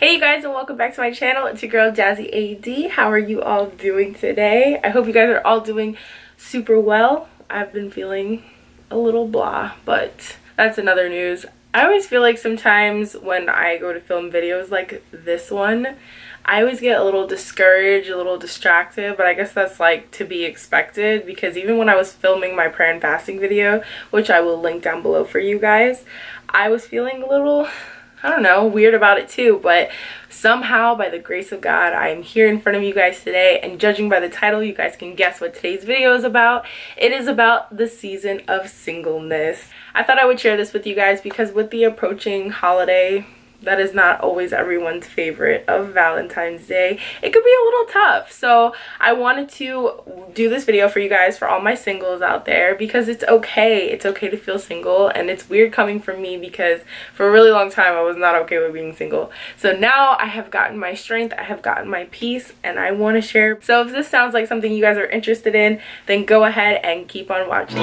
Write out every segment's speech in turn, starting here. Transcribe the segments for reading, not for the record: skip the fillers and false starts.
Hey you guys, and welcome back to my channel. It's your girl JazzyAD. How are you all doing today? I hope you guys are all doing super well. I've been feeling a little blah, but that's another news. I always feel like sometimes when I go to film videos like this one, I always get a little discouraged, a little distracted, but I guess that's like to be expected, because even when I was filming my prayer and fasting video, which I will link down below for you guys, I was feeling a little, I don't know, weird about it too. But somehow, by the grace of God, I am here in front of you guys today, and judging by the title, you guys can guess what today's video is about. It is about the season of singleness. I thought I would share this with you guys because with the approaching holiday that is not always everyone's favorite of Valentine's Day, it could be a little tough. So I wanted to do this video for you guys, for all my singles out there, because it's okay. It's okay to feel single, and it's weird coming from me because for a really long time I was not okay with being single. So now I have gotten my strength, I have gotten my peace, and I want to share. So if this sounds like something you guys are interested in, then go ahead and keep on watching.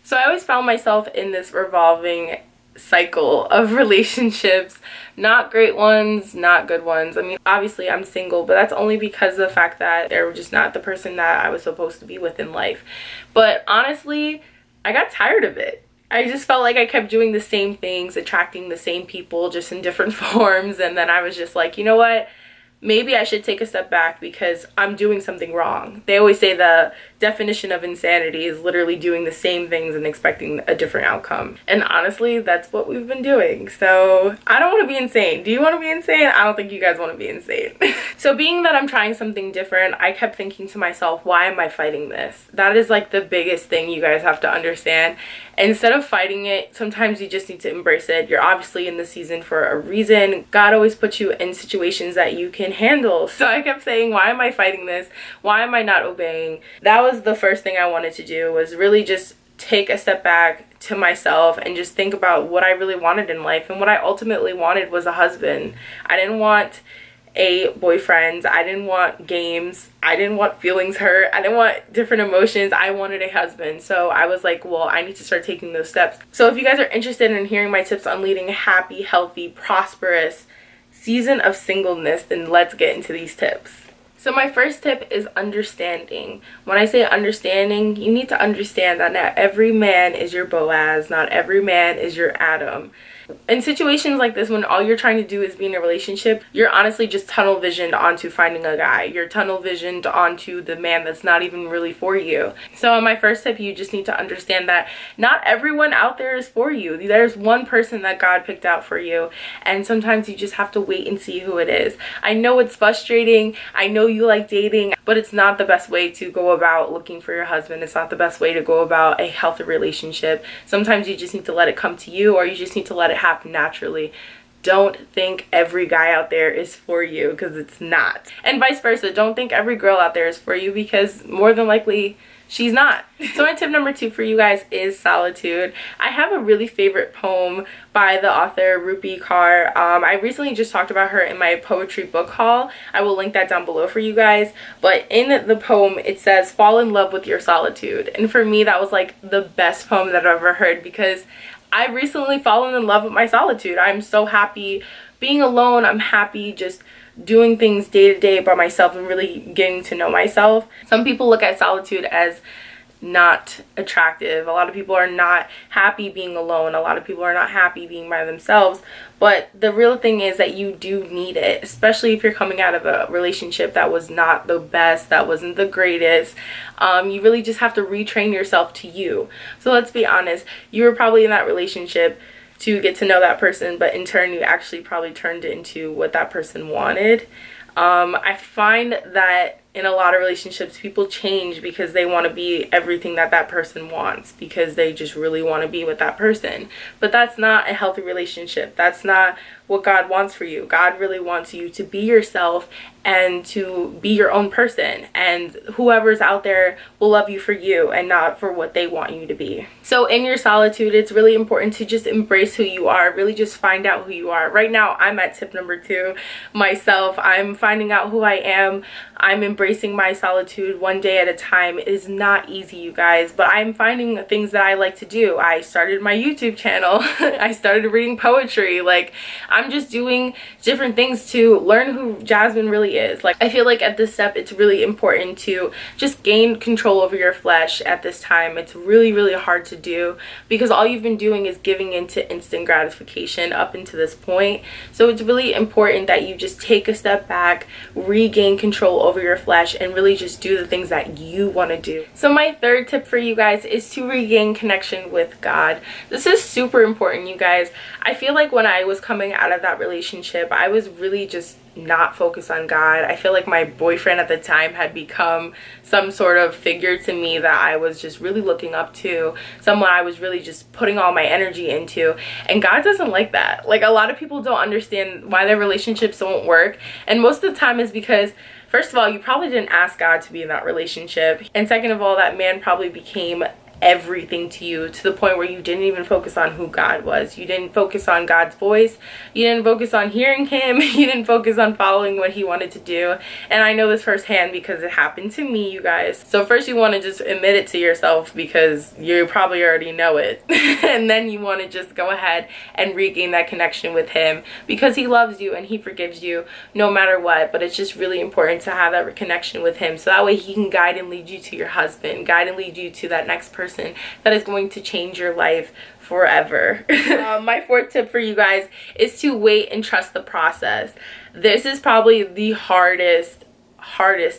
So I always found myself in this revolving cycle of relationships, not great ones, not good ones. I mean, obviously I'm single, but that's only because of the fact that they're just not the person that I was supposed to be with in life. But honestly, I got tired of it. I just felt like I kept doing the same things, attracting the same people, just in different forms. And then I was just like, you know what? Maybe I should take a step back because I'm doing something wrong. They always say the definition of insanity is literally doing the same things and expecting a different outcome. And honestly, that's what we've been doing. So I don't want to be insane. Do you want to be insane? I don't think you guys want to be insane. So being that I'm trying something different, I kept thinking to myself, why am I fighting this? That is like the biggest thing you guys have to understand. Instead of fighting it, sometimes you just need to embrace it. You're obviously in the season for a reason. God always puts you in situations that you can handle. So I kept saying, why am I fighting this? Why am I not obeying? That was the first thing I wanted to do, was really just take a step back to myself and just think about what I really wanted in life. And what I ultimately wanted was a husband. I didn't want a boyfriend. I didn't want games. I didn't want feelings hurt. I didn't want different emotions. I wanted a husband. So I was like, well, I need to start taking those steps. So if you guys are interested in hearing my tips on leading a happy, healthy, prosperous season of singleness, then let's get into these tips. So my first tip is understanding. When I say understanding, you need to understand that not every man is your Boaz, not every man is your Adam. In situations like this, when all you're trying to do is be in a relationship, you're honestly just tunnel visioned onto finding a guy. You're tunnel visioned onto the man that's not even really for you. So in my first tip, you just need to understand that not everyone out there is for you. There's one person that God picked out for you, and sometimes you just have to wait and see who it is. I know it's frustrating. I know you like dating, but it's not the best way to go about looking for your husband. It's not the best way to go about a healthy relationship. Sometimes you just need to let it come to you, or you just need to let it happen naturally. Don't think every guy out there is for you, because it's not. And vice versa, don't think every girl out there is for you, because more than likely she's not. So my tip number 2 for you guys is Solitude. I have a really favorite poem by the author Rupi Kaur. I recently just talked about her in my poetry book haul. I will link that down below for you guys. But in the poem, it says, fall in love with your solitude. And for me, that was like the best poem that I've ever heard, because I've recently fallen in love with my solitude. I'm so happy being alone. I'm happy just doing things day to day by myself and really getting to know myself. Some people look at solitude as not attractive. A lot of people are not happy being alone. A lot of people are not happy being by themselves. But the real thing is that you do need it, especially if you're coming out of a relationship that was not the best, that wasn't the greatest. You really just have to retrain yourself to you. So let's be honest, you were probably in that relationship to get to know that person, but in turn you actually probably turned it into what that person wanted. I find that in a lot of relationships, people change because they want to be everything that that person wants, because they just really want to be with that person. But that's not a healthy relationship. That's not what God wants for you. God really wants you to be yourself and to be your own person, and whoever's out there will love you for you and not for what they want you to be. So in your solitude, it's really important to just embrace who you are, really just find out who you are. Right now, I'm at tip number 2 myself. I'm finding out who I am. I'm embracing embracing my solitude one day at a time is not easy, you guys, but I'm finding things that I like to do. I started my YouTube channel. I started reading poetry. Like, I'm just doing different things to learn who Jasmine really is. Like, I feel like at this step, it's really important to just gain control over your flesh at this time. It's really, really hard to do because all you've been doing is giving into instant gratification up until this point. So it's really important that you just take a step back, regain control over your flesh, and really just do the things that you want to do. So my third tip for you guys is to regain connection with God. This is super important, you guys. I feel like when I was coming out of that relationship, I was really just not focused on God. I feel like my boyfriend at the time had become some sort of figure to me that I was just really looking up to, someone I was really just putting all my energy into, and God doesn't like that. Like, a lot of people don't understand why their relationships don't work, and most of the time is because, first of all, you probably didn't ask God to be in that relationship, and second of all, that man probably became everything to you, to the point where you didn't even focus on who God was. You didn't focus on God's voice. You didn't focus on hearing him. You didn't focus on following what he wanted to do. And I know this firsthand because it happened to me, you guys. So first you want to just admit it to yourself because you probably already know it. And then you want to just go ahead and regain that connection with him because he loves you and he forgives you no matter what. But it's just really important to have that connection with him, so that way he can guide and lead you to your husband, guide and lead you to that next person that is going to change your life forever. My fourth tip for you guys is to wait and trust the process. This is probably the hardest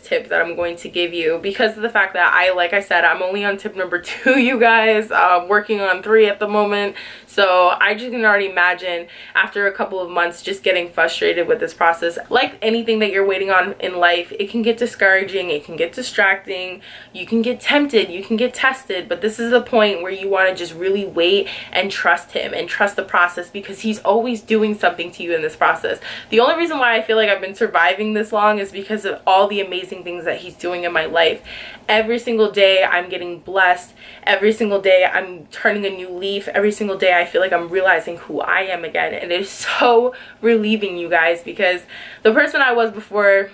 tip that I'm going to give you because of the fact that like I said, I'm only on tip number 2, you guys. Working on 3 at the moment. So I just can already imagine after a couple of months just getting frustrated with this process. Like anything that you're waiting on in life, it can get discouraging, it can get distracting, you can get tempted, you can get tested, but this is the point where you want to just really wait and trust him and trust the process because he's always doing something to you in this process. The only reason why I feel like I've been surviving this long is because of all the amazing things that he's doing in my life. Every single day I'm getting blessed. Every single day I'm turning a new leaf. Every single day I feel like I'm realizing who I am again, and it is so relieving, you guys, because the person I was before,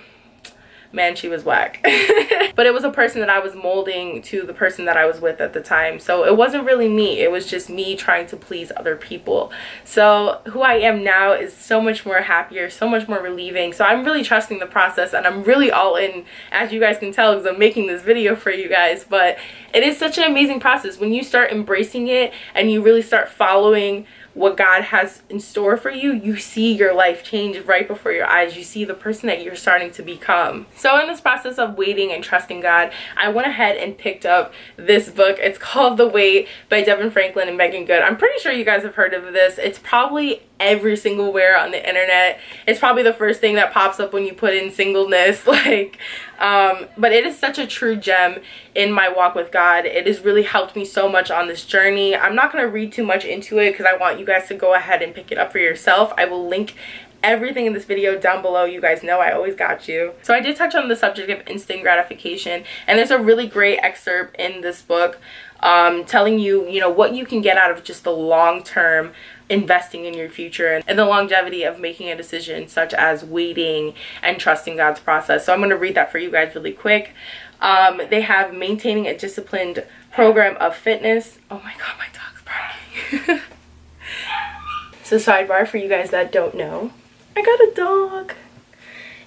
man, she was whack. But it was a person that I was molding to the person that I was with at the time. So it wasn't really me. It was just me trying to please other people. So who I am now is so much more happier, so much more relieving. So I'm really trusting the process, and I'm really all in, as you guys can tell, because I'm making this video for you guys. But it is such an amazing process when you start embracing it and you really start following what God has in store for you. You see your life change right before your eyes. You see the person that you're starting to become. So in this process of waiting and trusting God, I went ahead and picked up this book. It's called The Wait by Devin Franklin and Megan Good. I'm pretty sure you guys have heard of this. It's probably every single where on the internet. It's probably the first thing that pops up when you put in singleness. But it is such a true gem in my walk with God. It has really helped me so much on this journey. I'm not going to read too much into it because I want you guys to go ahead and pick it up for yourself. I will link everything in this video down below. You guys know I always got you. So I did touch on the subject of instant gratification, and there's a really great excerpt in this book telling you, what you can get out of just the long-term investing in your future and the longevity of making a decision, such as waiting and trusting God's process. So I'm going to read that for you guys really quick. They have maintaining a disciplined program of fitness. Oh my god, my dog's barking. So sidebar for you guys that don't know, I got a dog.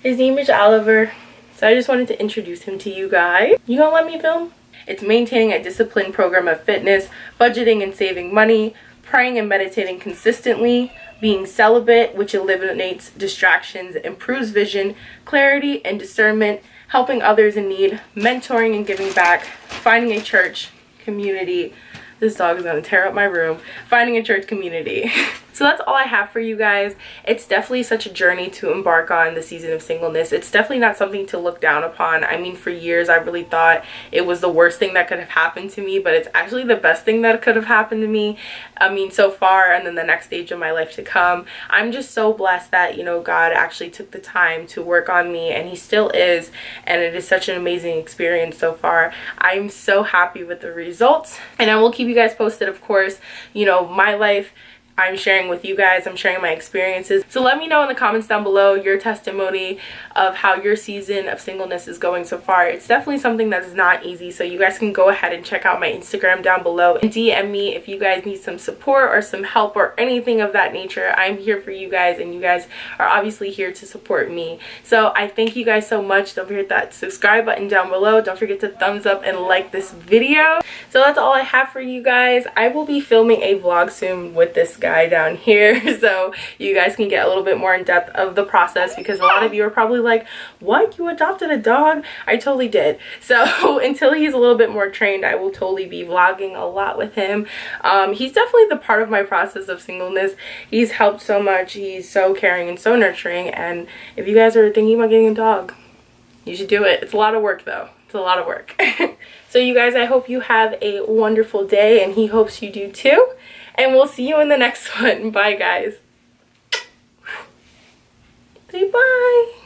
His name is Oliver. So I just wanted to introduce him to you guys. You gonna let me film? It's maintaining a disciplined program of fitness, budgeting and saving money, praying and meditating consistently, being celibate, which eliminates distractions, improves vision, clarity and discernment, helping others in need, mentoring and giving back, finding a church community. This dog is going to tear up my room. Finding a church community. So that's all I have for you guys. It's definitely such a journey to embark on the season of singleness. It's definitely not something to look down upon. I mean, for years I really thought it was the worst thing that could have happened to me, but it's actually the best thing that could have happened to me. I mean, so far, and then the next stage of my life to come. I'm just so blessed that, God actually took the time to work on me, and he still is, and it is such an amazing experience so far. I'm so happy with the results, and I will keep you guys posted, of course. My life I'm sharing with you guys. I'm sharing my experiences. So let me know in the comments down below your testimony of how your season of singleness is going so far. It's definitely something that's not easy, so you guys can go ahead and check out my Instagram down below and DM me if you guys need some support or some help or anything of that nature. I'm here for you guys, and you guys are obviously here to support me. So I thank you guys so much. Don't forget that subscribe button down below. Don't forget to thumbs up and like this video. So that's all I have for you guys. I will be filming a vlog soon with this guy down here, so you guys can get a little bit more in depth of the process, because a lot of you are probably like, what, you adopted a dog? I totally did. So until he's a little bit more trained, I will totally be vlogging a lot with him. He's definitely the part of my process of singleness. He's helped so much. He's so caring and so nurturing, and if you guys are thinking about getting a dog, you should do it. It's a lot of work though. It's a lot of work. So you guys, I hope you have a wonderful day, and he hopes you do too. And we'll see you in the next one. Bye, guys. Say bye.